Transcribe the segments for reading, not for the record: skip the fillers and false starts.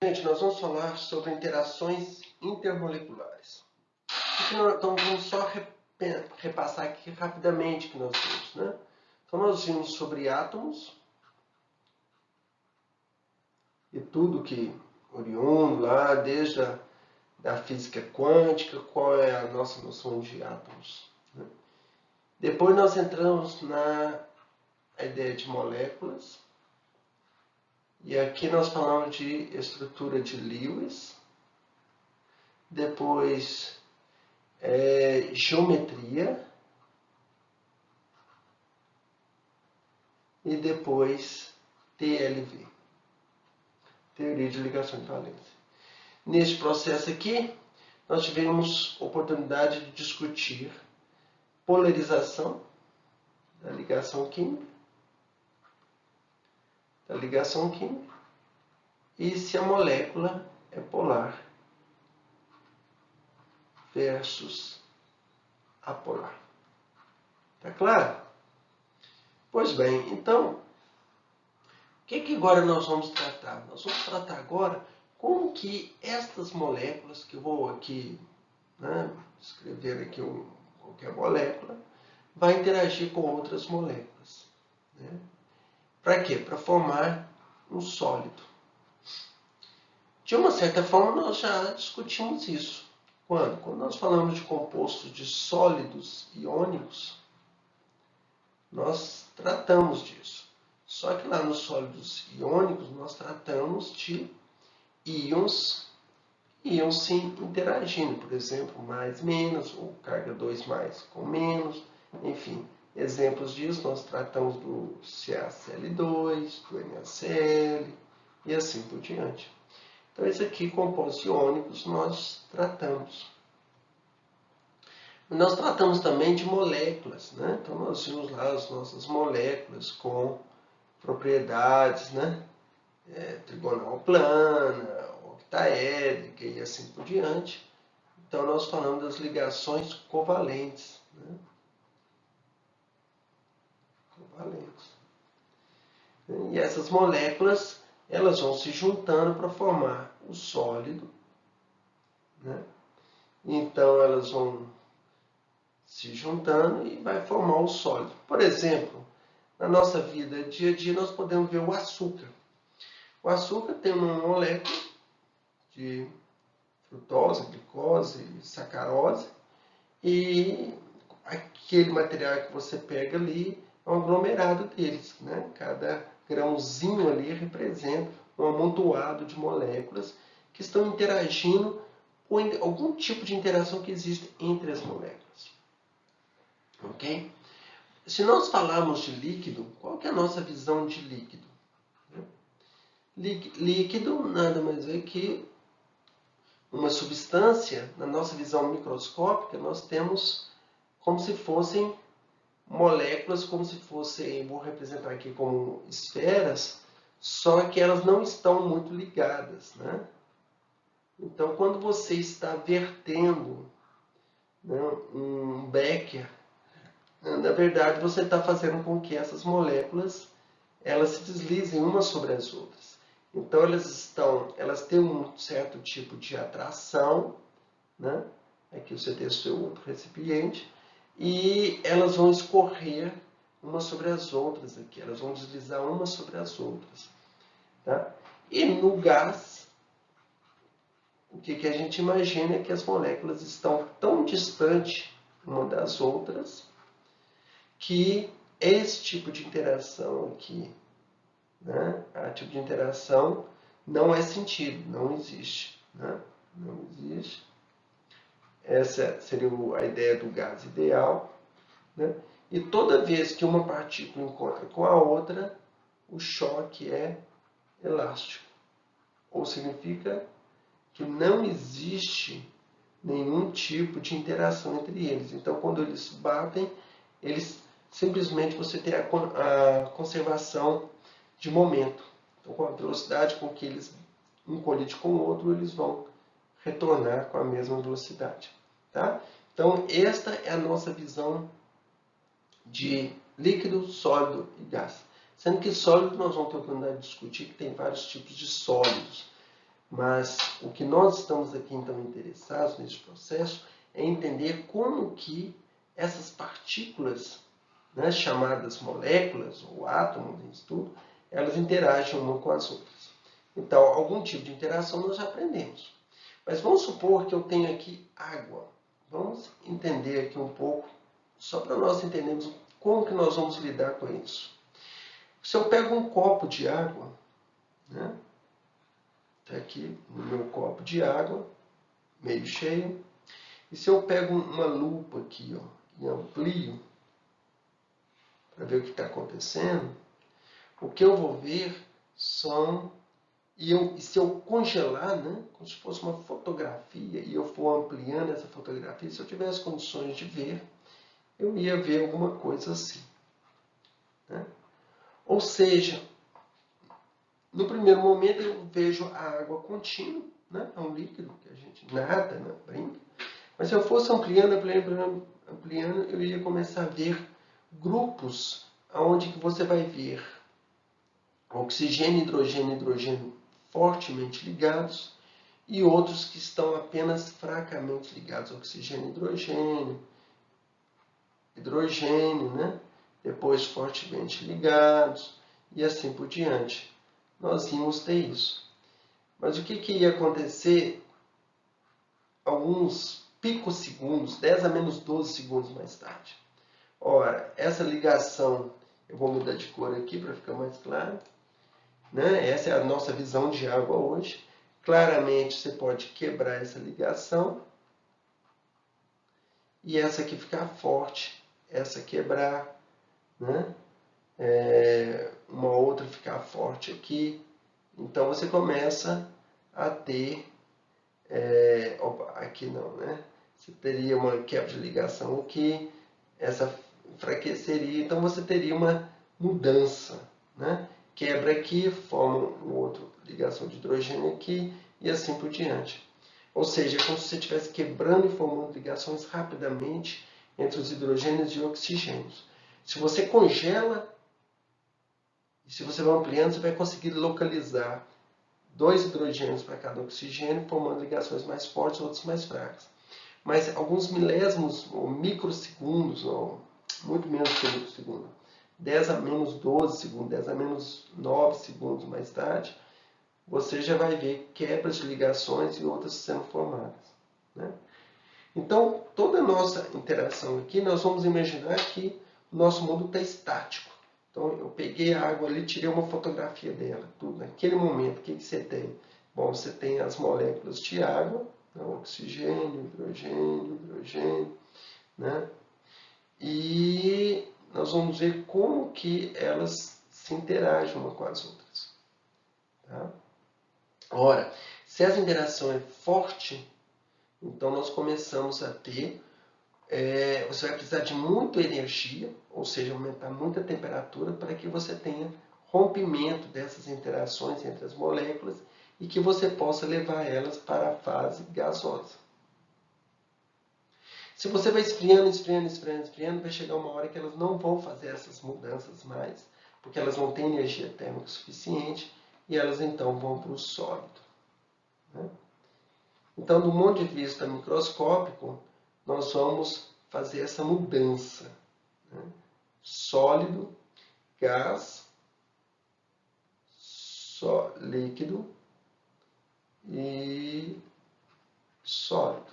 Gente, nós vamos falar sobre interações intermoleculares. Então vamos só repassar aqui rapidamente o que nós vimos, né? Então nós vimos sobre átomos e tudo que oriundo lá, desde da física quântica, qual é a nossa noção de átomos, né? Depois nós entramos na ideia de moléculas. E aqui nós falamos de estrutura de Lewis, depois geometria e depois TLV, teoria de ligação de valência. Neste processo aqui, nós tivemos oportunidade de discutir polarização da ligação química, e se a molécula é polar versus apolar. Tá claro? Pois bem, então, o que agora nós vamos tratar? Nós vamos tratar agora como que estas moléculas, que eu vou aqui, né, escrever aqui qualquer molécula, vai interagir com outras moléculas, né? Para quê? Para formar um sólido. De uma certa forma, nós já discutimos isso. Quando nós falamos de compostos de sólidos iônicos, nós tratamos disso. Só que lá nos sólidos iônicos, nós tratamos de íons sim interagindo. Por exemplo, mais, menos, ou carga 2 mais com menos, enfim. Exemplos disso, nós tratamos do CaCl2, do NaCl e assim por diante. Então, esse aqui, compostos iônicos, nós tratamos. Nós tratamos também de moléculas, né? Então, nós vimos lá as nossas moléculas com propriedades, né? Trigonal plana, octaédrica e assim por diante. Então, nós falamos das ligações covalentes, né? E essas moléculas, elas vão se juntando para formar o sólido, né? Então, elas vão se juntando e vai formar o sólido. Por exemplo, na nossa vida dia a dia, nós podemos ver o açúcar. O açúcar tem uma molécula de frutose, glicose e sacarose, e aquele material que você pega ali é um aglomerado deles, né? Cada grãozinho ali representa um amontoado de moléculas que estão interagindo, ou algum tipo de interação que existe entre as moléculas. Ok? Se nós falarmos de líquido, qual que é a nossa visão de líquido? Líquido nada mais é que uma substância. Na nossa visão microscópica, nós temos como se fossem moléculas, como se fossem, vou representar aqui como esferas, só que elas não estão muito ligadas, né? Então, quando você está vertendo, né, um becker, na verdade, você está fazendo com que essas moléculas elas se deslizem umas sobre as outras. Então, elas têm um certo tipo de atração, né? Aqui você tem o seu outro recipiente, e elas vão escorrer umas sobre as outras aqui, elas vão deslizar umas sobre as outras, tá? E no gás, o que a gente imagina é que as moléculas estão tão distantes uma das outras que esse tipo de interação aqui, né, a tipo de interação não é sentido, não existe, né? Não existe. Essa seria a ideia do gás ideal, né? E toda vez que uma partícula encontra com a outra, o choque é elástico, ou significa que não existe nenhum tipo de interação entre eles. Então, quando eles batem, eles simplesmente você tem a conservação de momento. Então, com a velocidade com que eles um colide com o outro, eles vão retornar com a mesma velocidade, tá? Então, esta é a nossa visão de líquido, sólido e gás. Sendo que sólido nós vamos ter a oportunidade de discutir que tem vários tipos de sólidos. Mas o que nós estamos aqui então interessados nesse processo é entender como que essas partículas, né, chamadas moléculas ou átomos em estudo, elas interagem uma com as outras. Então, algum tipo de interação nós já aprendemos. Mas vamos supor que eu tenho aqui água. Vamos entender aqui um pouco, só para nós entendermos como que nós vamos lidar com isso. Se eu pego um copo de água, né? Está aqui no meu copo de água, meio cheio. E se eu pego uma lupa aqui, ó, e amplio, para ver o que está acontecendo, o que eu vou ver são... E se eu congelar, né, como se fosse uma fotografia, e eu for ampliando essa fotografia, se eu tivesse condições de ver, eu ia ver alguma coisa assim. Né? Ou seja, no primeiro momento eu vejo a água contínua, né? É um líquido que a gente nada, né? Brinca. Mas se eu fosse ampliando, eu ia começar a ver grupos onde que você vai ver oxigênio, hidrogênio fortemente ligados e outros que estão apenas fracamente ligados, oxigênio, hidrogênio, né? Depois fortemente ligados e assim por diante. Nós íamos ter isso. Mas o que ia acontecer alguns picosegundos, 10 a menos 12 segundos mais tarde? Ora, essa ligação, eu vou mudar de cor aqui para ficar mais claro, né? Essa é a nossa visão de água hoje. Claramente você pode quebrar essa ligação e essa aqui ficar forte, essa quebrar, né? Uma outra ficar forte aqui. Então você começa a ter, aqui não, né? Você teria uma quebra de ligação aqui, essa enfraqueceria, então você teria uma mudança, né? Quebra aqui, forma uma outra ligação de hidrogênio aqui e assim por diante. Ou seja, é como se você estivesse quebrando e formando ligações rapidamente entre os hidrogênios e oxigênios. Se você congela, e se você vai ampliando, você vai conseguir localizar 2 hidrogênios para cada oxigênio, formando ligações mais fortes, outras mais fracas. Mas alguns milésimos, ou microsegundos, ou muito menos que microsegundo, 10 a menos 12 segundos, 10 a menos 9 segundos mais tarde, você já vai ver quebras de ligações e outras sendo formadas. Né? Então, toda a nossa interação aqui, nós vamos imaginar que o nosso mundo está estático. Então, eu peguei a água ali, tirei uma fotografia dela. Tudo. Naquele momento, o que você tem? Bom, você tem as moléculas de água, então, oxigênio, hidrogênio, né? E nós vamos ver como que elas se interagem uma com as outras. Tá? Ora, se essa interação é forte, então nós começamos a ter, você vai precisar de muita energia, ou seja, aumentar muita temperatura para que você tenha rompimento dessas interações entre as moléculas e que você possa levar elas para a fase gasosa. Se você vai esfriando, vai chegar uma hora que elas não vão fazer essas mudanças mais, porque elas não têm energia térmica suficiente e elas então vão para o sólido. Né? Então, do ponto de vista microscópico, nós vamos fazer essa mudança. Né? Sólido, gás, líquido e sólido.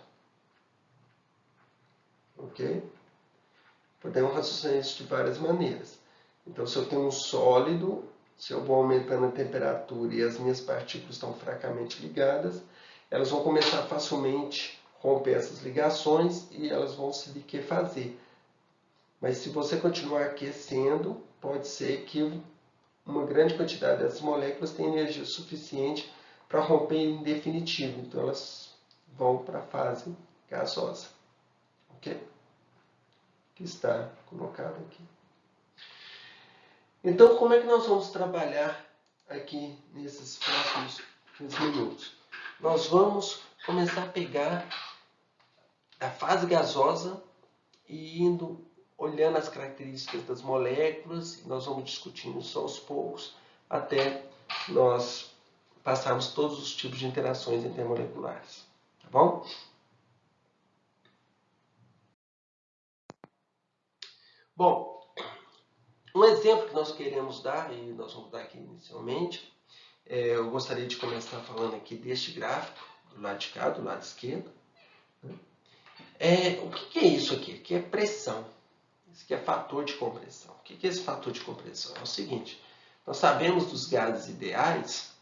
Ok? Podemos raciocinar isso de várias maneiras. Então, se eu tenho um sólido, se eu vou aumentando a temperatura e as minhas partículas estão fracamente ligadas, elas vão começar facilmente a romper essas ligações e elas vão se liquefazer. Mas se você continuar aquecendo, pode ser que uma grande quantidade dessas moléculas tenha energia suficiente para romper em definitivo. Então, elas vão para a fase gasosa. Ok? Que está colocado aqui. Então, como é que nós vamos trabalhar aqui nesses próximos 15 minutos? Nós vamos começar a pegar a fase gasosa e indo olhando as características das moléculas, e nós vamos discutindo isso aos poucos, até nós passarmos todos os tipos de interações intermoleculares. Tá bom? Bom, um exemplo que nós queremos dar, e nós vamos dar aqui inicialmente, eu gostaria de começar falando aqui deste gráfico, do lado de cá, do lado esquerdo. O que é isso aqui? Aqui é pressão. Isso aqui é fator de compressão. O que é esse fator de compressão? É o seguinte, nós sabemos dos gases ideais,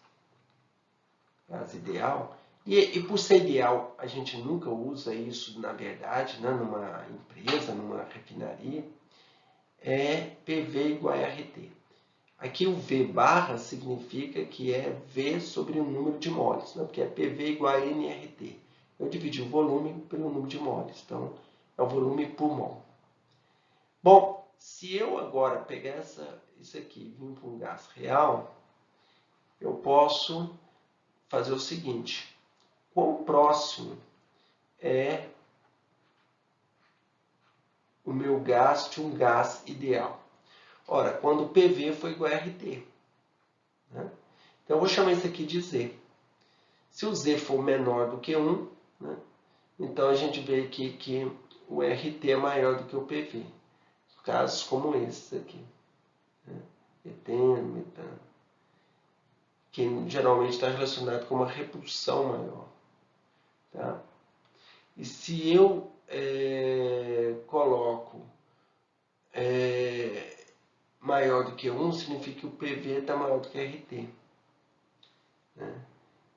gás ideal, e por ser ideal, a gente nunca usa isso, na verdade, né, numa empresa, numa refinaria, é PV igual a RT. Aqui o V barra significa que é V sobre o número de moles, né, porque é PV igual a nRT. Eu dividi o volume pelo número de moles, então é o volume por mol. Bom, se eu agora pegar isso aqui e vir para um gás real, eu posso fazer o seguinte: quão próximo é o meu gás de um gás ideal? Ora, quando o PV for igual a RT. Né? Então, eu vou chamar isso aqui de Z. Se o Z for menor do que 1, né? Então a gente vê aqui que o RT é maior do que o PV. Casos como esses aqui. Né? Eteno, metano. Que geralmente está relacionado com uma repulsão maior. Tá? E se eu coloco maior do que 1, significa que o PV está maior do que RT. Né?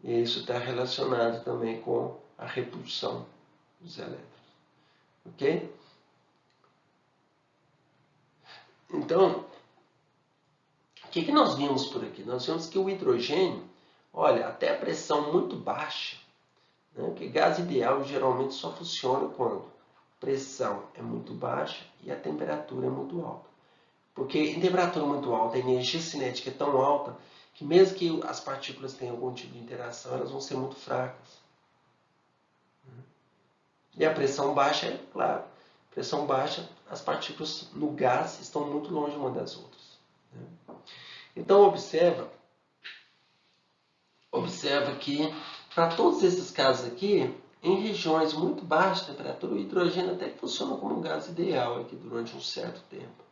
E isso está relacionado também com a repulsão dos elétrons. Ok? Então, o que nós vimos por aqui? Nós vimos que o hidrogênio, olha, até a pressão muito baixa, né? Porque gás ideal geralmente só funciona quando a pressão é muito baixa e a temperatura é muito alta. Porque em temperatura muito alta, a energia cinética é tão alta que mesmo que as partículas tenham algum tipo de interação, elas vão ser muito fracas. E a pressão baixa, é claro, pressão baixa, as partículas no gás estão muito longe uma das outras. Então observa que para todos esses casos aqui, em regiões muito baixas de temperatura, o hidrogênio até funciona como um gás ideal aqui durante um certo tempo.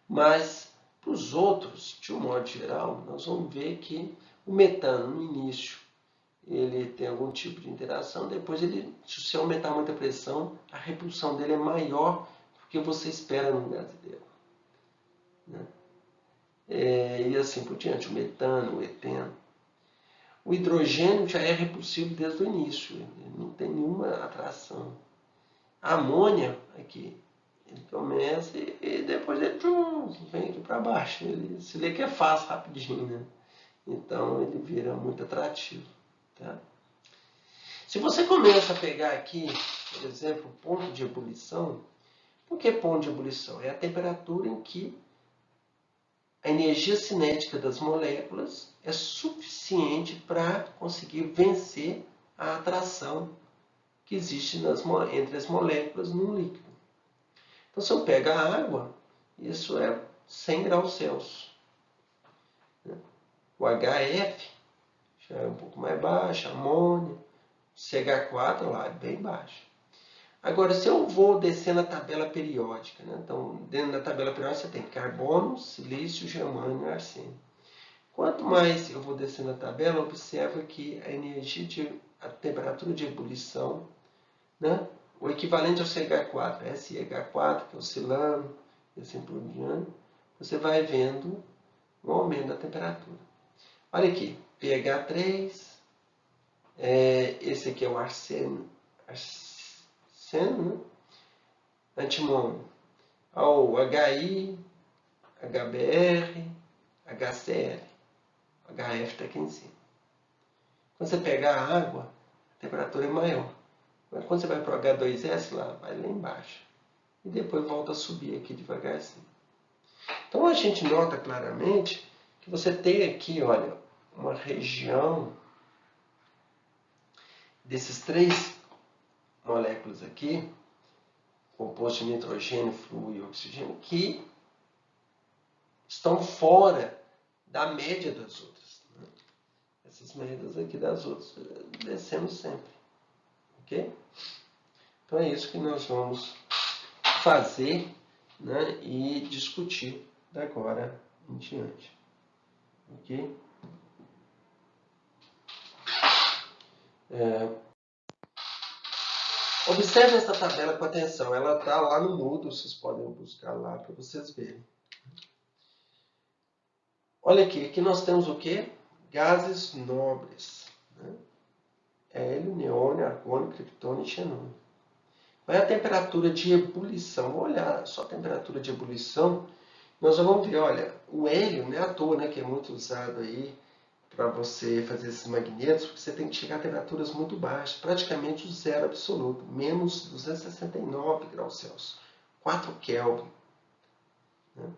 Mas para os outros, de um modo geral, nós vamos ver que o metano no início ele tem algum tipo de interação, depois se você aumentar muito a pressão, a repulsão dele é maior do que você espera no gás ideal. Né? E assim por diante, o metano, o eteno. O hidrogênio já é repulsivo desde o início, ele não tem nenhuma atração. A amônia, aqui, ele começa e depois ele vem aqui para baixo. Ele se vê que é fácil, rapidinho, né? Então ele vira muito atrativo. Tá? Se você começa a pegar aqui, por exemplo, o ponto de ebulição, o que é ponto de ebulição? É a temperatura em que a energia cinética das moléculas é suficiente para conseguir vencer a atração que existe entre as moléculas num líquido. Então, se eu pego a água, isso é 100 graus Celsius. O HF já é um pouco mais baixo, amônia, CH4 lá é bem baixo. Agora, se eu vou descer na tabela periódica, né? Então, dentro da tabela periódica você tem carbono, silício, germânio e arsênio. Quanto mais eu vou descer na tabela, observa que a temperatura de ebulição, né? O equivalente ao CH4, SiH4, que é o silano, e assim por diante, você vai vendo um aumento da temperatura. Olha aqui, pH3, esse aqui é o arsênio, né? Antimônio, o HI, HBr, HCl, HF está aqui em cima. Quando você pegar a água, a temperatura é maior. Mas quando você vai para o H2S, vai lá embaixo. E depois volta a subir aqui devagarzinho. Então a gente nota claramente que você tem aqui, olha, uma região desses 3 moléculas aqui, composto de nitrogênio, flúor e oxigênio, que estão fora da média das outras. essas médias aqui das outras descendo sempre, ok? Então é isso que nós vamos fazer, né, e discutir da agora em diante, ok? Observe essa tabela com atenção, ela está lá no Moodle, vocês podem buscar lá para vocês verem. Olha aqui nós temos o que? Gases nobres, né? Hélio, neônio, argônio, criptônio e xenônio. Qual é a temperatura de ebulição? Vou olhar só a temperatura de ebulição. Nós já vamos ver, olha, o hélio, né, à toa, né, que é muito usado aí para você fazer esses magnetos, porque você tem que chegar a temperaturas muito baixas, praticamente o zero absoluto, menos 269 graus Celsius, 4 Kelvin. Né?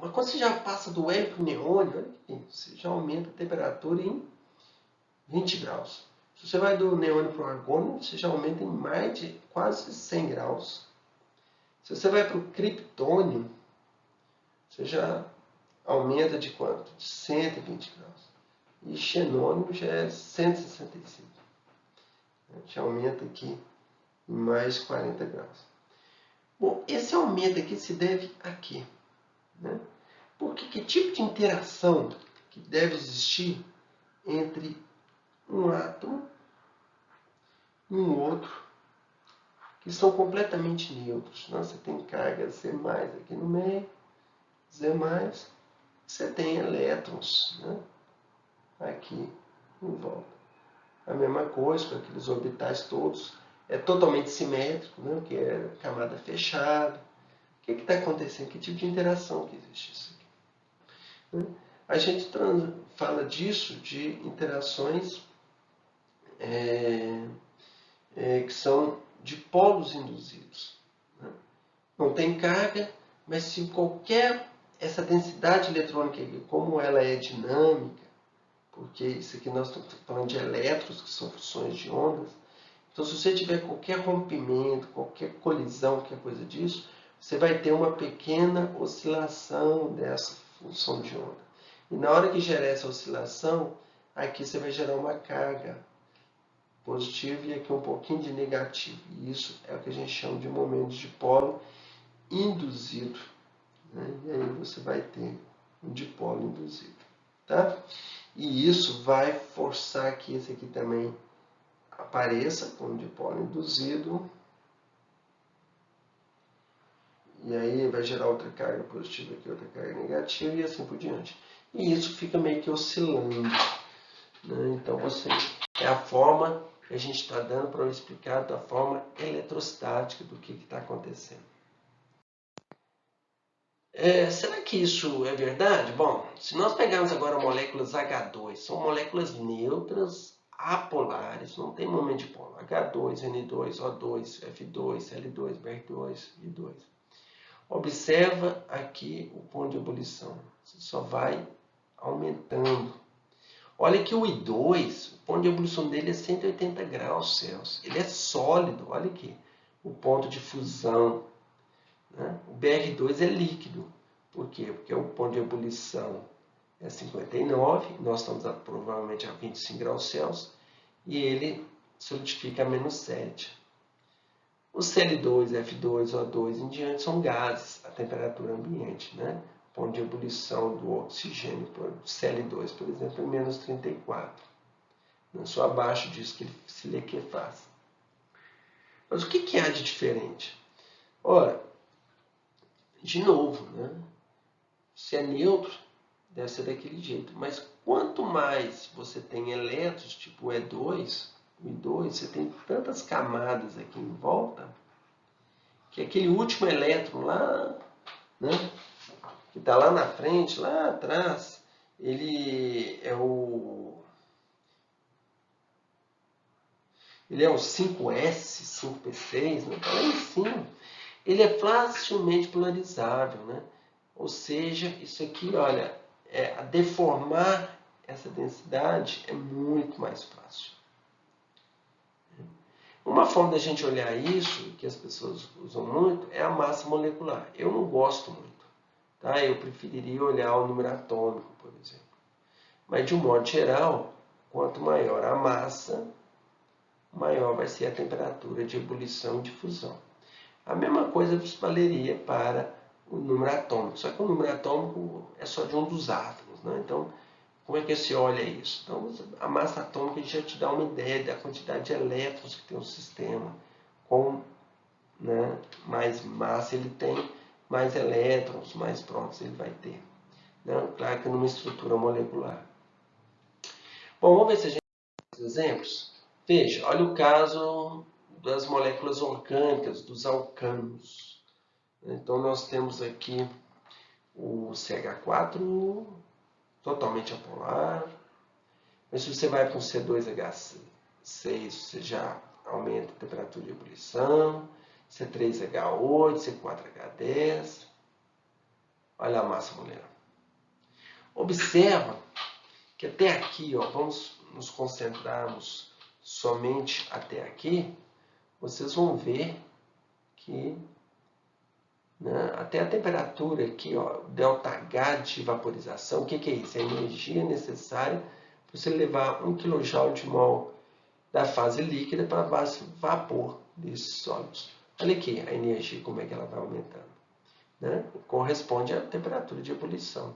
Mas quando você já passa do hélio para o neônio, olha aqui, você já aumenta a temperatura em 20 graus. Se você vai do neônio para o argônio, você já aumenta em mais de quase 100 graus. Se você vai para o criptônio, você já aumenta de quanto? De 120 graus. E xenônio já é 165. Já aumenta aqui em mais 40 graus. Bom, esse aumento aqui se deve a quê? Né? Porque que tipo de interação que deve existir entre um átomo e um outro que são completamente neutros? Né? Você tem carga C+ aqui no meio, Z+, você tem elétrons, né, aqui em volta. A mesma coisa com aqueles orbitais todos. É totalmente simétrico, né, que é camada fechada. O que está acontecendo? Que tipo de interação que existe isso aqui? Né? A gente fala disso de interações que são de polos induzidos. Né? Não tem carga, mas se essa densidade eletrônica aqui, como ela é dinâmica, porque isso aqui nós estamos falando de elétrons, que são funções de ondas, então se você tiver qualquer rompimento, qualquer colisão, qualquer coisa disso, você vai ter uma pequena oscilação dessa função de onda. E na hora que gerar essa oscilação, aqui você vai gerar uma carga positiva e aqui um pouquinho de negativo. E isso é o que a gente chama de momento de polo induzido. Né? E aí você vai ter um dipolo induzido. Tá? E isso vai forçar que esse aqui também apareça com um dipolo induzido. E aí vai gerar outra carga positiva aqui, outra carga negativa e assim por diante. E isso fica meio que oscilando. Né? Então é a forma que a gente está dando para eu explicar da forma eletrostática do que está acontecendo. Será que isso é verdade? Bom, se nós pegarmos agora moléculas H2, são moléculas neutras, apolares, não tem momento de polo. H2, N2, O2, F2, L2, BR2, I2. Observa aqui o ponto de ebulição. Você só vai aumentando. Olha que o I2, o ponto de ebulição dele é 180 graus Celsius. Ele é sólido, olha aqui. O ponto de fusão. Né? O BR2 é líquido. Por quê? Porque o ponto de ebulição é 59, nós estamos provavelmente a 25 graus Celsius, e ele solidifica a menos 7. O Cl2, F2, O2 em diante são gases a temperatura ambiente. Né? O ponto de ebulição do oxigênio, do Cl2, por exemplo, é menos 34. Só abaixo disso que ele se liquefaz. Mas o que há de diferente? Ora, de novo, né? Se é neutro, deve ser daquele jeito. Mas quanto mais você tem elétrons, tipo o E2, o I2, você tem tantas camadas aqui em volta, que aquele último elétron lá, né, que está lá na frente, lá atrás, ele é o 5s, 5p6, né, está lá em cima. Ele é facilmente polarizável, né? Ou seja, isso aqui, olha, a deformar essa densidade é muito mais fácil. Uma forma da gente olhar isso, que as pessoas usam muito, é a massa molecular. Eu não gosto muito. Tá? Eu preferiria olhar o número atômico, por exemplo. Mas, de um modo geral, quanto maior a massa, maior vai ser a temperatura de ebulição e de fusão. A mesma coisa valeria para o número atômico, só que o número atômico é só de um dos átomos, né? Então, como é que se olha isso? Então, a massa atômica já te dá uma ideia da quantidade de elétrons que tem o sistema. Com, né, mais massa ele tem, mais elétrons, mais prótons ele vai ter. Né? Claro que numa estrutura molecular. Bom, vamos ver se a gente tem exemplos. Veja, olha o caso das moléculas orgânicas, dos alcanos. Então, nós temos aqui o CH4 totalmente apolar. Mas se você vai para um C2H6, você já aumenta a temperatura de ebulição. C3H8, C4H10. Olha a massa molecular. Observa que até aqui, ó, vamos nos concentrarmos somente até aqui, vocês vão ver que, né, até a temperatura aqui, ó, ΔH de vaporização, o que é isso? É a energia necessária para você levar 1 kJ de mol da fase líquida para a fase vapor desses sólidos. Olha aqui a energia, como é que ela vai aumentando. Né? Corresponde à temperatura de ebulição,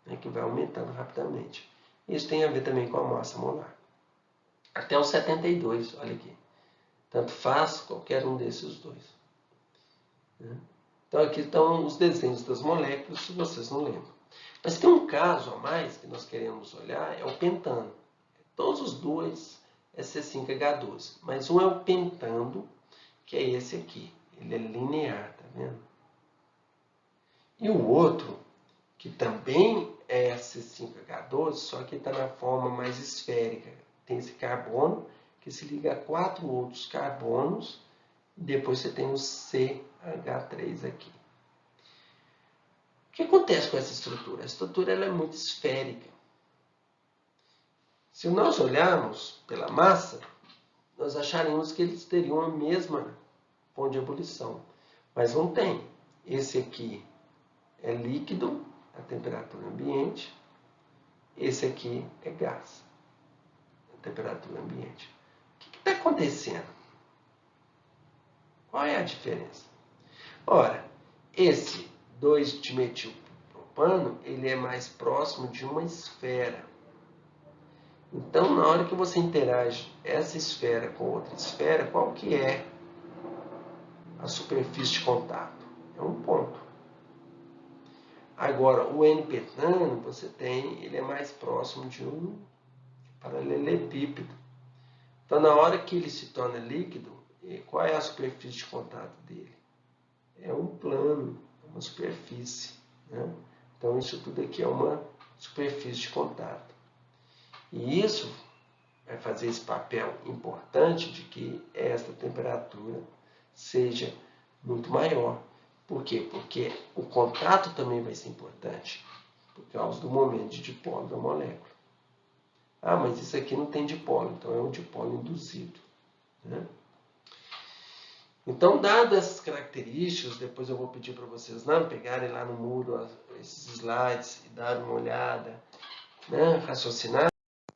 né, que vai aumentando rapidamente. Isso tem a ver também com a massa molar. Até os 72, olha aqui. Tanto faz qualquer um desses dois. Né? Então aqui estão os desenhos das moléculas, se vocês não lembram. Mas tem um caso a mais que nós queremos olhar, é o pentano. Todos os dois é C5H12, mas um é o pentano, que é esse aqui. Ele é linear, tá vendo? E o outro, que também é C5H12, só que está na forma mais esférica. Tem esse carbono que se liga a 4 outros carbonos, e depois você tem o CH3 aqui. O que acontece com essa estrutura? A estrutura ela é muito esférica. Se nós olharmos pela massa, nós acharemos que eles teriam a mesma ponto de ebulição, mas não tem. Esse aqui é líquido, a temperatura ambiente. Esse aqui é gás, a temperatura ambiente. O que está acontecendo? Qual é a diferença? Ora, esse 2-dimetilpropano, ele é mais próximo de uma esfera. Então, na hora que você interage essa esfera com outra esfera, qual que é a superfície de contato? É um ponto. Agora, o N-petano, você tem, ele é mais próximo de um paralelepípedo. Então, na hora que ele se torna líquido, qual é a superfície de contato dele? É um plano, uma superfície. Né? Então, isso tudo aqui é uma superfície de contato. E isso vai fazer esse papel importante de que esta temperatura seja muito maior. Por quê? Porque o contato também vai ser importante, por causa do momento de dipolo da molécula. Ah, mas isso aqui não tem dipolo, então é um dipolo induzido. Né? Então, dadas essas características, depois eu vou pedir para vocês pegarem lá no muro esses slides e darem uma olhada, né, raciocinar,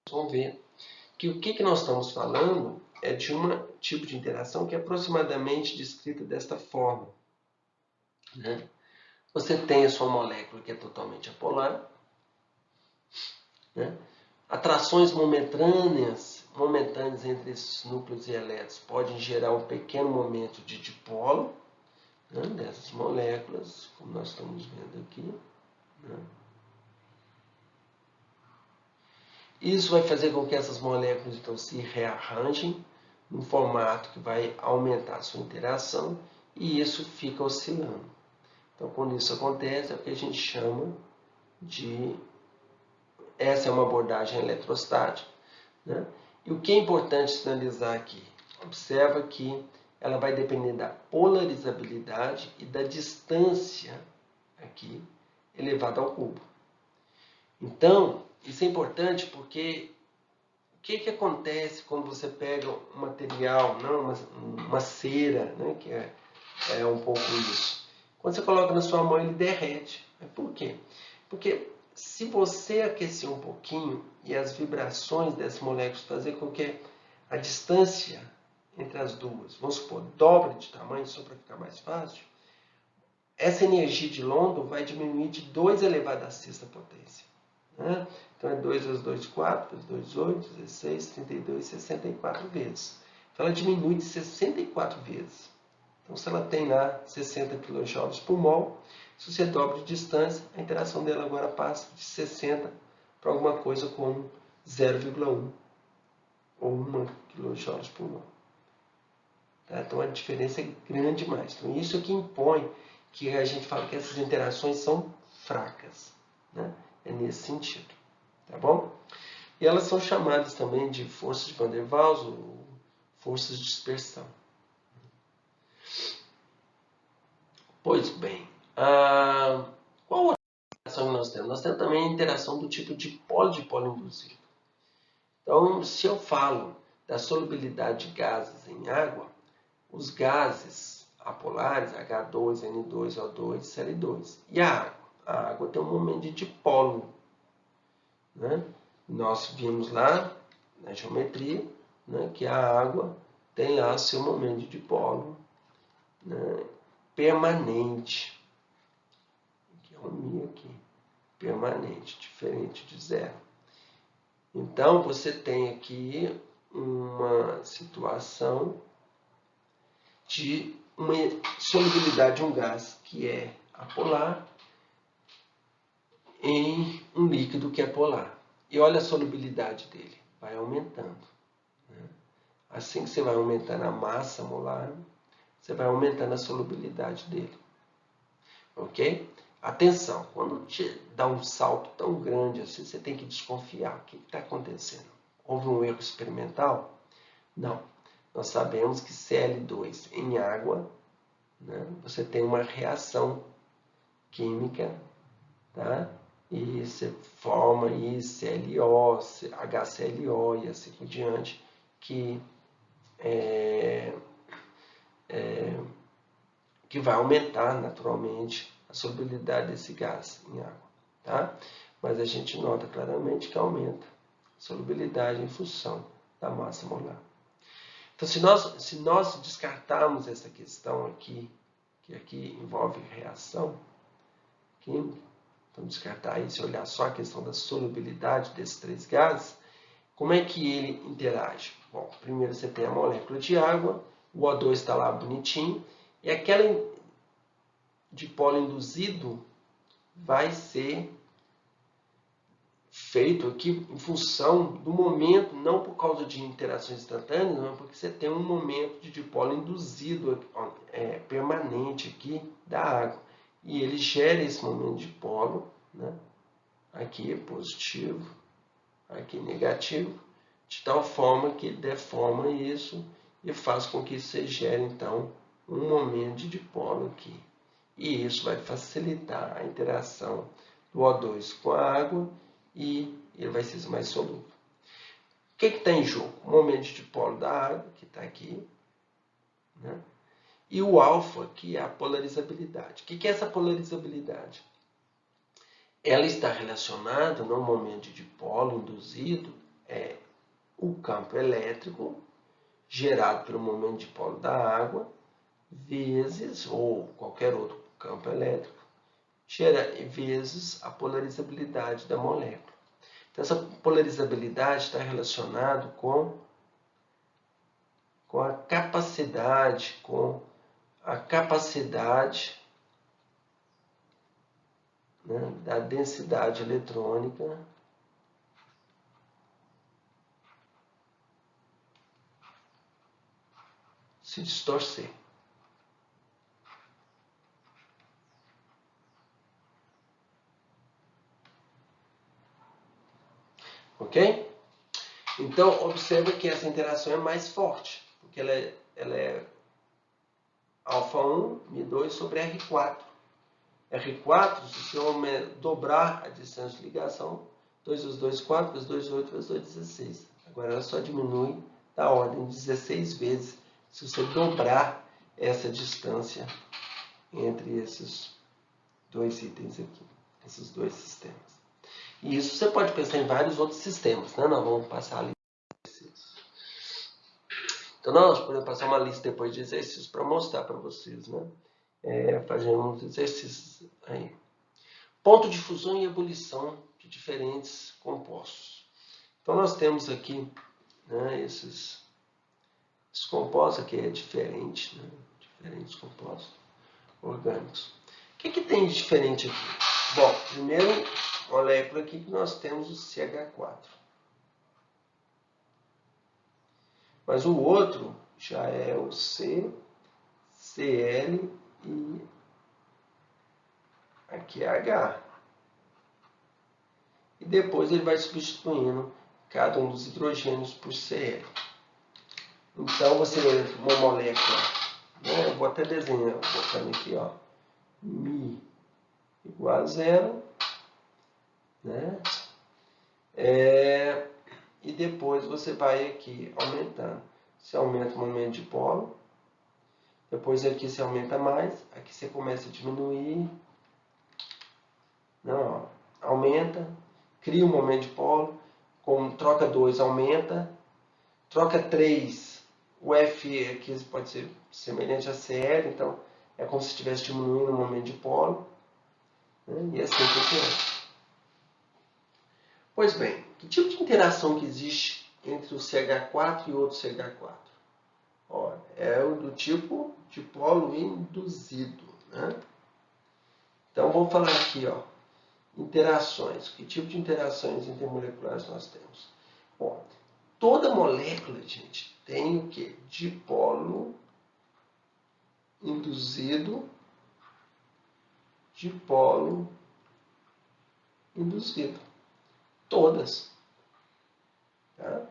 vão ver que o que nós estamos falando é de um tipo de interação que é aproximadamente descrita desta forma. Né? Você tem a sua molécula que é totalmente apolar, né? Atrações momentâneas entre esses núcleos e elétrons podem gerar um pequeno momento de dipolo, né, dessas moléculas, como nós estamos vendo aqui. Né? Isso vai fazer com que essas moléculas então se rearranjem num formato que vai aumentar a sua interação e isso fica oscilando. Então, quando isso acontece, é o que a gente chama de... Essa é uma abordagem eletrostática. Né? E o que é importante sinalizar aqui? Observa que ela vai depender da polarizabilidade e da distância aqui elevada ao cubo. Então, isso é importante porque o que acontece quando você pega um material, uma cera, né, que é um pouco isso. Quando você coloca na sua mão, ele derrete. Por quê? Porque se você aquecer um pouquinho e as vibrações dessas moléculas fazer com que a distância entre as duas, vamos supor, dobre de tamanho, só para ficar mais fácil, essa energia de London vai diminuir de 2 elevado à sexta potência. Né? Então é 2 vezes 2, 4, vezes 2, 8, 16, 32, 64 vezes. Então ela diminui de 64 vezes. Então se ela tem lá 60 kJ por mol, se você dobra de distância, a interação dela agora passa de 60 para alguma coisa como 0,1 ou 1 kJ por mol. Tá? Então a diferença é grande demais. Então isso é que impõe que a gente fala que essas interações são fracas. Né? É nesse sentido. Tá bom? E elas são chamadas também de forças de Van der Waals ou forças de dispersão. Pois bem, qual outra interação que nós temos? Nós temos também a interação do tipo de dipolo induzido. Então, se eu falo da solubilidade de gases em água, os gases apolares, H2, N2, O2, Cl2. E a água? A água tem um momento de dipolo. Né? Nós vimos lá na geometria, né, que a água tem lá seu momento de dipolo, né, permanente. Aqui é um Mi aqui. Permanente, diferente de zero. Então, você tem aqui uma situação de uma solubilidade de um gás que é apolar em um líquido que é polar. E olha a solubilidade dele, vai aumentando. Né? Assim que você vai aumentando a massa molar, você vai aumentando a solubilidade dele. Ok? Atenção, quando te dá um salto tão grande assim, você tem que desconfiar. O que está acontecendo? Houve um erro experimental? Não. Nós sabemos que Cl2 em água, né, você tem uma reação química, tá? E você forma aí ClO, HClO e assim por diante, que vai aumentar naturalmente a solubilidade desse gás em água. Tá? Mas a gente nota claramente que aumenta a solubilidade em função da massa molar. Então, se nós descartarmos essa questão aqui, que aqui envolve reação química, então descartar isso e olhar só a questão da solubilidade desses três gases, como é que ele interage? Bom, primeiro você tem a molécula de água, o O2 está lá bonitinho, e aquele dipolo induzido vai ser feito aqui em função do momento, não por causa de interações instantâneas, mas porque você tem um momento de dipolo induzido permanente aqui da água. E ele gera esse momento de dipolo, né? Aqui é positivo, aqui é negativo, de tal forma que ele deforma isso e faz com que você gere, então, um momento de dipolo aqui. E isso vai facilitar a interação do O2 com a água e ele vai ser mais solúvel. O que está em jogo? O momento de dipolo da água, que está aqui, né? E o alfa, que é a polarizabilidade. O que é essa polarizabilidade? Ela está relacionada no momento de dipolo induzido, o campo elétrico gerado pelo momento de dipolo da água, vezes, ou qualquer outro campo elétrico, vezes a polarizabilidade da molécula. Então, essa polarizabilidade está relacionada com a capacidade, né, da densidade eletrônica se distorcer. Ok? Então, observa que essa interação é mais forte, porque ela é alfa1, Mi2 sobre R4. R4, se você dobrar a distância de ligação, 2 vezes 2, 4, vezes 2, 8, vezes 2, 16. Agora ela só diminui da ordem de 16 vezes se você dobrar essa distância entre esses dois itens aqui, esses dois sistemas. E isso você pode pensar em vários outros sistemas, né? Nós vamos passar ali. Então, nós podemos passar uma lista depois de exercícios para mostrar para vocês, né? Fazendo uns exercícios aí. Ponto de fusão e ebulição de diferentes compostos. Então, nós temos aqui, né, esses compostos aqui é diferente, né? Diferentes compostos orgânicos. O que tem de diferente aqui? Bom, primeiro molécula aqui que nós temos o CH4. Mas o outro já é o C, Cl e aqui é H. E depois ele vai substituindo cada um dos hidrogênios por Cl. Então você uma molécula, né, eu vou até desenhar, botando aqui, ó, Mi igual a 0, né? E depois você vai aqui aumentando. Você aumenta o momento de polo, depois aqui você aumenta mais, aqui você começa a diminuir, não, ó, aumenta, cria um momento de polo, troca 2 aumenta, troca 3, o F aqui pode ser semelhante a Cl, então é como se estivesse diminuindo o momento de polo, né? E assim por diante. Pois bem, que tipo de interação que existe entre o CH4 e outro CH4? Ó, é o do tipo de polo induzido, né? Então vamos falar aqui, ó, interações. Que tipo de interações intermoleculares nós temos? Bom, toda molécula, gente, tem o quê? Dipolo induzido, dipolo induzido. Todas. Tá?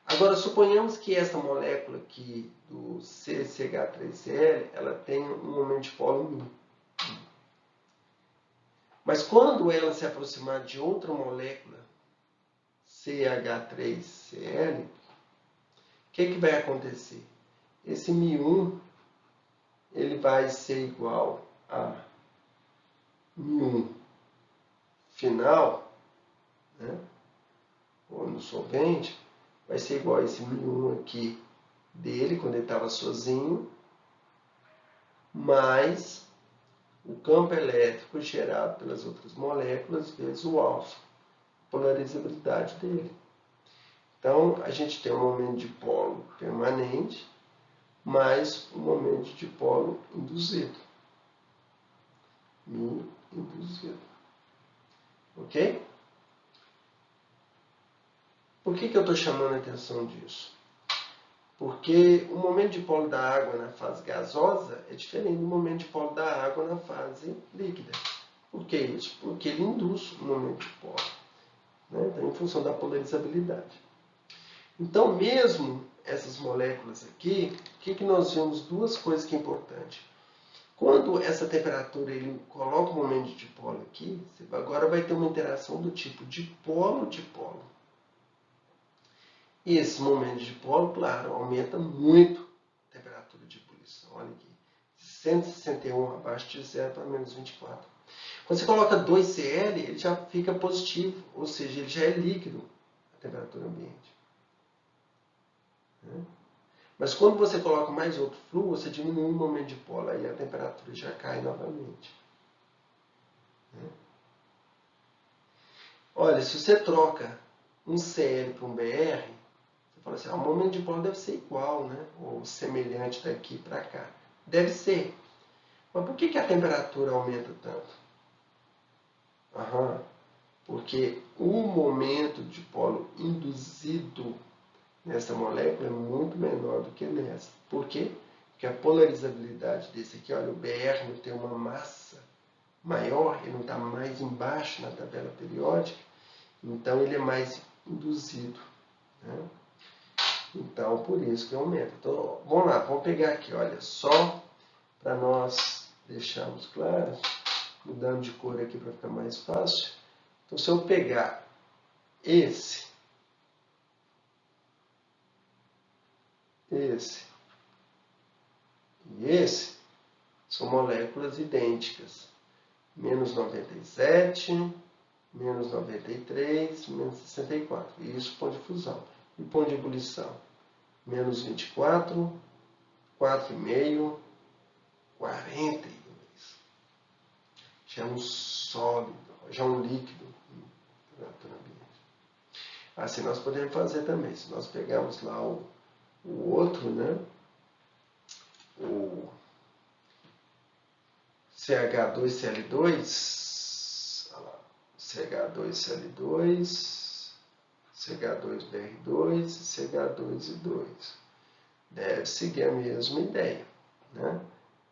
Agora, suponhamos que essa molécula aqui do CCH3Cl, ela tem um momento de polo Mi. Mas quando ela se aproximar de outra molécula, CH3Cl, o que vai acontecer? Esse Mi1 ele vai ser igual a Mi1 final, né? Ou no solvente, vai ser igual a esse Mi1 aqui dele, quando ele estava sozinho, mais o campo elétrico gerado pelas outras moléculas vezes o alfa, polarizabilidade dele. Então, a gente tem um momento de polo permanente, mais um momento de polo induzido. Mi induzido. Ok? Por que eu estou chamando a atenção disso? Porque o momento de polo da água na fase gasosa é diferente do momento de polo da água na fase líquida. Por que isso? Porque ele induz o momento de polo, né? Então, em função da polarizabilidade. Então, mesmo essas moléculas aqui, o que nós vemos? Duas coisas que é importante. Quando essa temperatura ele coloca o momento de dipolo aqui, você agora vai ter uma interação do tipo dipolo-dipolo. E esse momento de dipolo, claro, aumenta muito a temperatura de ebulição. Olha aqui, de 161 abaixo de 0 para menos 24. Quando você coloca 2Cl, ele já fica positivo, ou seja, ele já é líquido a temperatura ambiente. Mas quando você coloca mais outro fluxo, você diminui o momento de polo, aí a temperatura já cai novamente. Olha, se você troca um Cl para um Br, você fala assim, o momento de polo deve ser igual, né? Ou semelhante daqui para cá. Deve ser. Mas por que a temperatura aumenta tanto? Porque o momento de polo induzido nessa molécula é muito menor do que nessa. Por quê? Porque a polarizabilidade desse aqui, olha, o Br não tem uma massa maior, ele não está mais embaixo na tabela periódica, então ele é mais induzido, né? Então, por isso que aumenta. Então, vamos lá, vamos pegar aqui, olha, só para nós deixarmos claros, mudando de cor aqui para ficar mais fácil. Então, se eu pegar esse e esse, são moléculas idênticas. Menos 97 menos 93, menos 64. Isso ponto de fusão. E ponto de ebulição? Menos 24, 4,5, 42. Já é um sólido, já é um líquido. Assim nós podemos fazer também. Se nós pegarmos lá o outro, né? O CH2Cl2, CH2Cl2, CH2Br2 e CH2I2. Deve seguir a mesma ideia, né?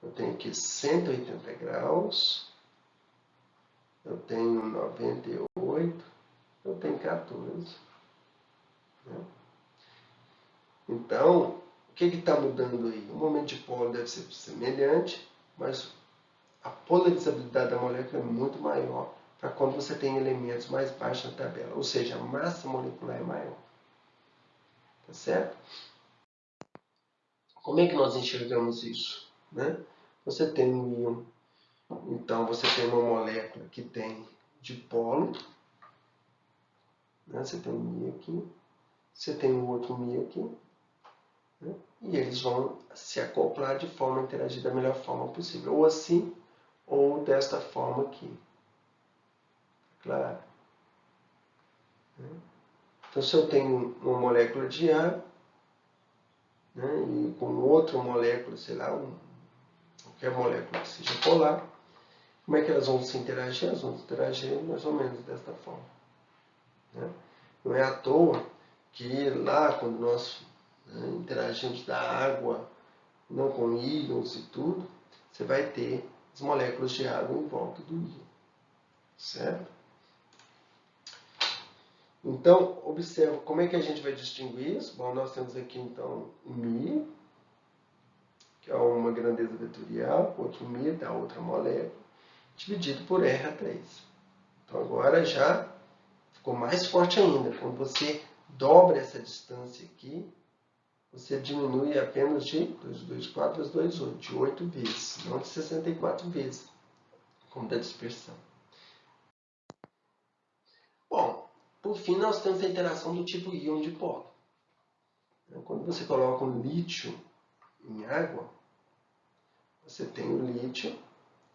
Eu tenho aqui 180 graus, eu tenho 98, eu tenho 14. Né? Então, o que está mudando aí? O momento de polo deve ser semelhante, mas a polarizabilidade da molécula é muito maior para quando você tem elementos mais baixos na tabela, ou seja, a massa molecular é maior. Tá certo? Como é que nós enxergamos isso? Né? Você tem um íon, então você tem uma molécula que tem dipolo, né? Você tem um Mi aqui, você tem um outro Mi aqui, né? E eles vão se acoplar de forma a interagir da melhor forma possível, ou assim, ou desta forma aqui. Claro. Então, se eu tenho uma molécula de ar, né, e com outra molécula, sei lá, qualquer molécula que seja polar, como é que elas vão se interagir? Elas vão se interagir mais ou menos desta forma. Né? Não é à toa que lá, quando nós interagimos da água, não com íons e tudo, você vai ter as moléculas de água em volta do íon. Certo? Então, observa como é que a gente vai distinguir isso. Bom, nós temos aqui, então, o Mi, que é uma grandeza vetorial, outro Mi da outra molécula, dividido por R3. Então, agora já ficou mais forte ainda. Quando você dobra essa distância aqui, você diminui apenas de 2,4 vezes 2,8, de 8 vezes, não de 64 vezes, como da dispersão. Bom, por fim, nós temos a interação do tipo íon dipolo. Quando você coloca um lítio em água, você tem o lítio,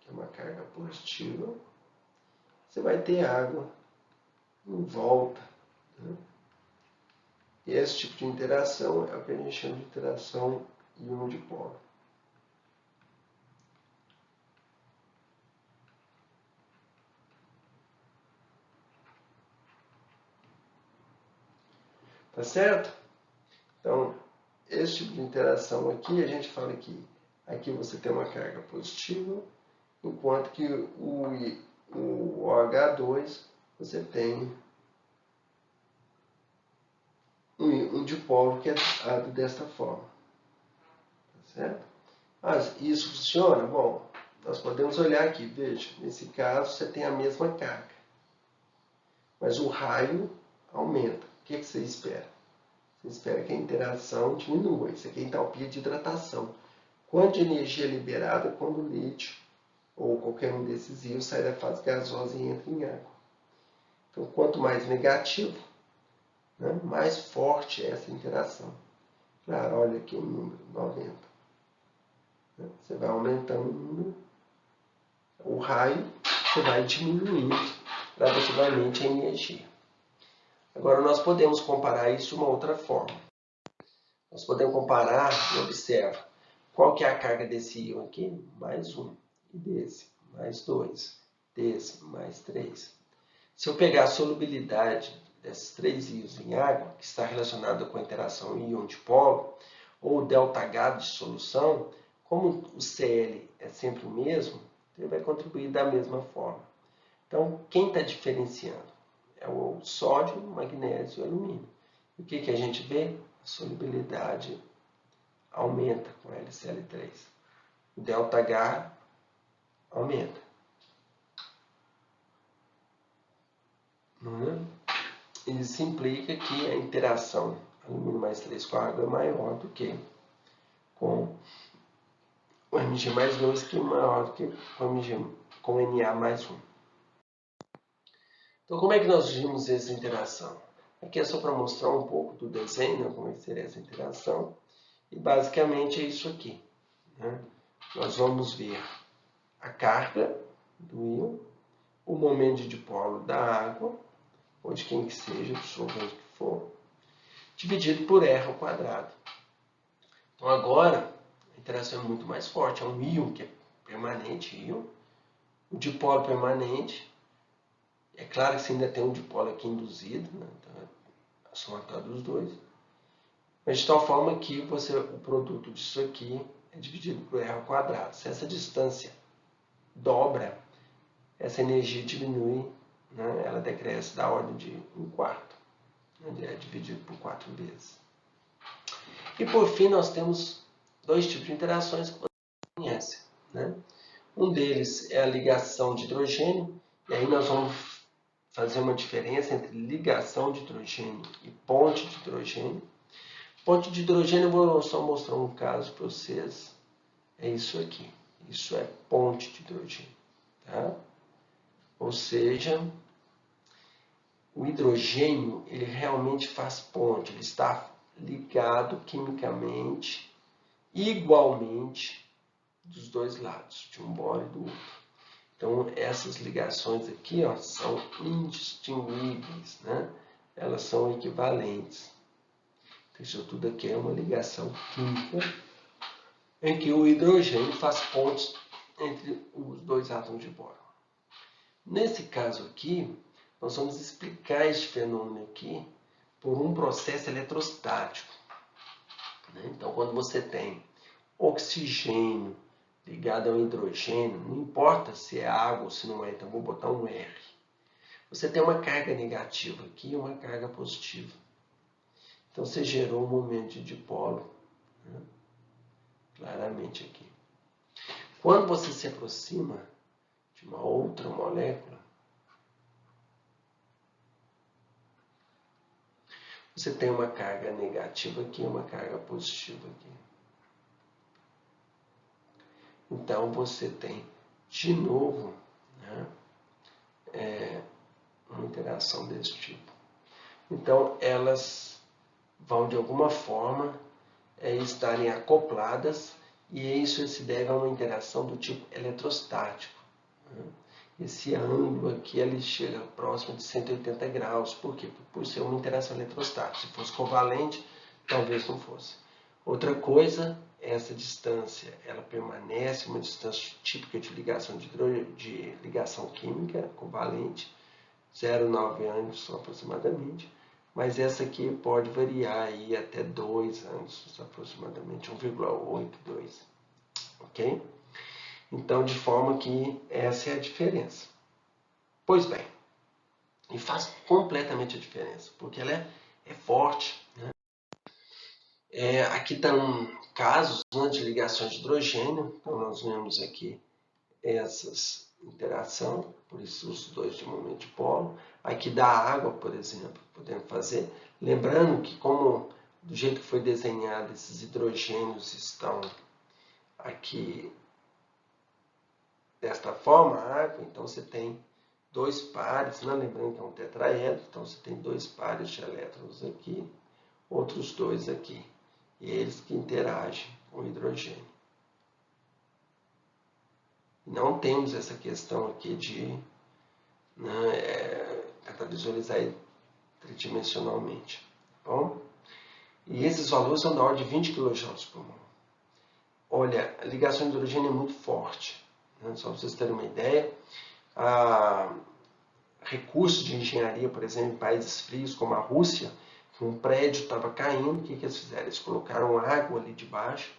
que é uma carga positiva, você vai ter água em volta. Né? E esse tipo de interação é o que a gente chama de interação íon dipolo. Tá certo? Então, esse tipo de interação aqui, a gente fala que aqui você tem uma carga positiva, enquanto que o OH2 você tem um dipolo que é dado desta forma. Tá certo? Mas isso funciona? Bom, nós podemos olhar aqui, veja, nesse caso você tem a mesma carga, mas o raio aumenta. O que você espera? Você espera que a interação diminua. Isso aqui é entalpia de hidratação. Quanto de energia é liberada quando o lítio ou qualquer um desses íons sai da fase gasosa e entra em água. Então, quanto mais negativo, né, mais forte é essa interação. Claro, olha aqui o número, 90. Você vai aumentando o número, o raio, você vai diminuindo gradativamente a energia. Agora, nós podemos comparar isso de uma outra forma. Nós podemos comparar e observa qual que é a carga desse íon aqui, mais 1, e desse, mais 2, desse, mais 3. Se eu pegar a solubilidade desses 3 íons em água, que está relacionada com a interação íon-dipolo, ou o ΔH de solução, como o Cl é sempre o mesmo, ele vai contribuir da mesma forma. Então, quem está diferenciando? É o sódio, magnésio e alumínio. E o que a gente vê? A solubilidade aumenta com LCl3. O ΔH aumenta. Isso implica que a interação alumínio mais 3 com a água é maior do que com o Mg mais 2, que é maior do que com o Na mais 1. Então, como é que nós vimos essa interação? Aqui é só para mostrar um pouco do desenho, né, como é que seria essa interação. E basicamente é isso aqui, né? Nós vamos ver a carga do íon, o momento de dipolo da água, ou de quem que seja, do solvente que for, dividido por R ao quadrado. Então agora, a interação é muito mais forte. É um íon que é permanente, íon. O dipolo permanente. É claro que você ainda tem um dipolo aqui induzido, né? Então é a somatória dos dois. Mas de tal forma que o produto disso aqui é dividido por R ao quadrado. Se essa distância dobra, essa energia diminui, né? Ela decresce da ordem de 1/4. Né? É dividido por 4 vezes. E por fim, nós temos dois tipos de interações que você conhece, né? Um deles é a ligação de hidrogênio, e aí nós vamos fazer uma diferença entre ligação de hidrogênio e ponte de hidrogênio. Ponte de hidrogênio, eu vou só mostrar um caso para vocês. É isso aqui. Isso é ponte de hidrogênio. Tá? Ou seja, o hidrogênio ele realmente faz ponte. Ele está ligado quimicamente, igualmente, dos dois lados, de um bolo e do outro. Então, essas ligações aqui ó, são indistinguíveis, né? Elas são equivalentes. Isso tudo aqui é uma ligação química em que o hidrogênio faz pontes entre os dois átomos de boro. Nesse caso aqui, nós vamos explicar este fenômeno aqui por um processo eletrostático. Então, quando você tem oxigênio ligado ao hidrogênio, não importa se é água ou se não é, então vou botar um R. Você tem uma carga negativa aqui e uma carga positiva. Então, você gerou um momento de dipolo, né? Claramente aqui. Quando você se aproxima de uma outra molécula, você tem uma carga negativa aqui e uma carga positiva aqui. Então, você tem, de novo, né, uma interação desse tipo. Então, elas vão, de alguma forma, estarem acopladas, e isso se deve a uma interação do tipo eletrostático. Né? Esse ângulo aqui ele chega próximo de 180 graus. Por quê? Por ser uma interação eletrostática. Se fosse covalente, talvez não fosse. Outra coisa, essa distância, ela permanece uma distância típica de ligação de ligação química covalente, 0,9 anos aproximadamente, mas essa aqui pode variar aí até 2 anos aproximadamente, 1,8, 2, ok? Então, de forma que essa é a diferença. Pois bem, e faz completamente a diferença, porque ela é forte, né? Aqui estão casos, né, de ligações de hidrogênio, então nós vemos aqui essas interação, por isso os dois de momento de polo. Aqui da água, por exemplo, podemos fazer. Lembrando que como do jeito que foi desenhado, esses hidrogênios estão aqui desta forma, a água, então você tem dois pares, né? Lembrando que é um tetraedro, então você tem dois pares de elétrons aqui, outros dois aqui, e eles que interagem com o hidrogênio. Não temos essa questão aqui de, né, tentar visualizar tridimensionalmente. Tá bom? E esses valores são da ordem de 20 kJ por mol. Olha, a ligação de hidrogênio é muito forte. Né? Só para vocês terem uma ideia, recursos de engenharia, por exemplo, em países frios como a Rússia, um prédio estava caindo, o que eles fizeram? Eles colocaram água ali debaixo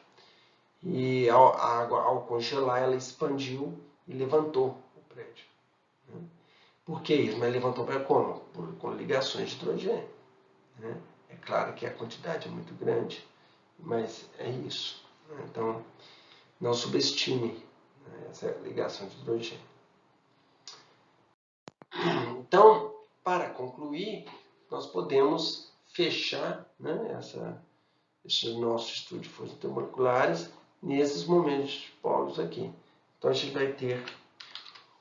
e a água, ao congelar, ela expandiu e levantou o prédio. Né? Por que isso? Mas levantou para como? Com ligações de hidrogênio. Né? É claro que a quantidade é muito grande, mas é isso. Né? Então, não subestime, né, essa ligação de hidrogênio. Então, para concluir, nós podemos fechar, né, esse nosso estudo de forças intermoleculares nesses momentos de polos aqui. Então, a gente vai ter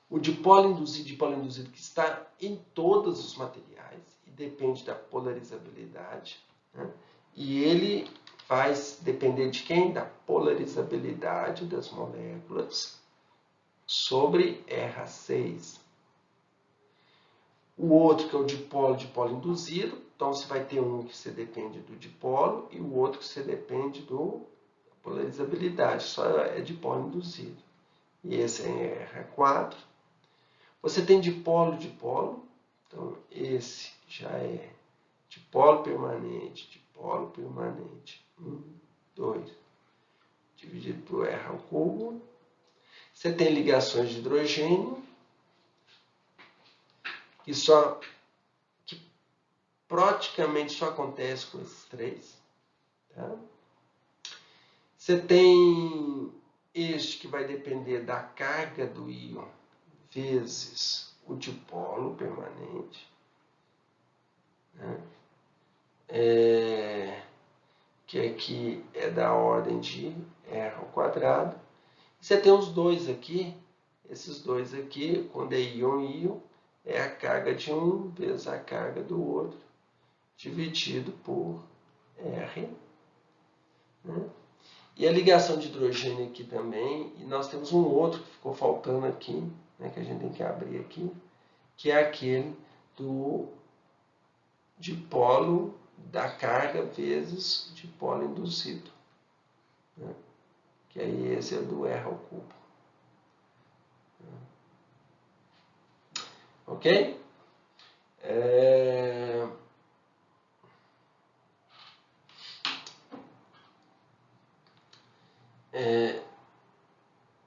O dipolo induzido que está em todos os materiais e depende da polarizabilidade, né? E ele vai depender de quem? Da polarizabilidade das moléculas sobre R6. O outro que é o dipolo induzido, então você vai ter um que você depende do dipolo e o outro que você depende da polarizabilidade, só é dipolo induzido. E esse é R4. Você tem dipolo, então esse já é dipolo permanente, 1, 2, dividido por R ao cubo. Você tem ligações de hidrogênio, que praticamente só acontece com esses três. Tá? Você tem este que vai depender da carga do íon vezes o dipolo permanente, né? Que aqui é da ordem de R ao quadrado. Você tem os dois aqui, esses dois aqui, quando é íon-íon, é a carga de um vezes a carga do outro, dividido por R. Né? E a ligação de hidrogênio aqui também, e nós temos um outro que ficou faltando aqui, né, que a gente tem que abrir aqui, que é aquele do dipolo da carga vezes dipolo induzido. Né? Que aí esse é do R ao cubo. Ok?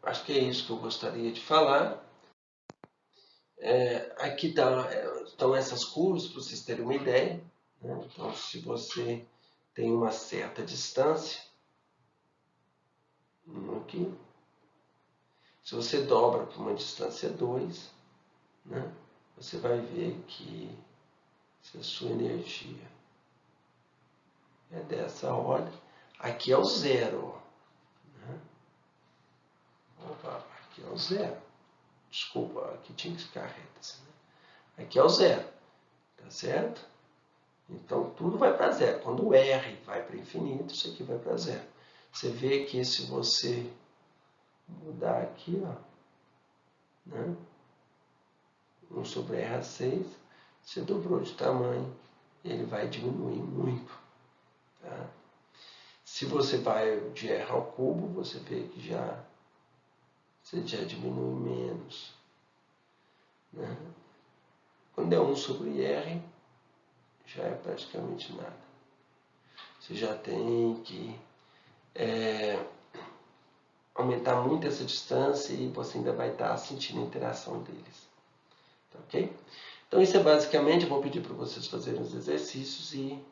Acho que é isso que eu gostaria de falar. Aqui estão essas curvas para vocês terem uma ideia. Né? Então, se você tem uma certa distância, aqui, se você dobra para uma distância 2, né? Você vai ver que se a sua energia é dessa ordem, aqui é o zero. Né? Opa, aqui é o zero. Desculpa, aqui tinha que ficar reto. Assim, né? Aqui é o zero. Tá certo? Então, tudo vai para zero. Quando o R vai para infinito, isso aqui vai para zero. Você vê que se você mudar aqui, ó, né? 1 sobre R6, você dobrou de tamanho, ele vai diminuir muito. Tá? Se você vai de R ao cubo, você vê que você já diminui menos. Né? Quando é 1 sobre R, já é praticamente nada. Você já tem que aumentar muito essa distância e você ainda vai estar sentindo a interação deles. Tá, ok? Então isso é basicamente, eu vou pedir para vocês fazerem os exercícios e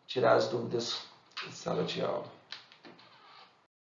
tirar as dúvidas em sala de aula.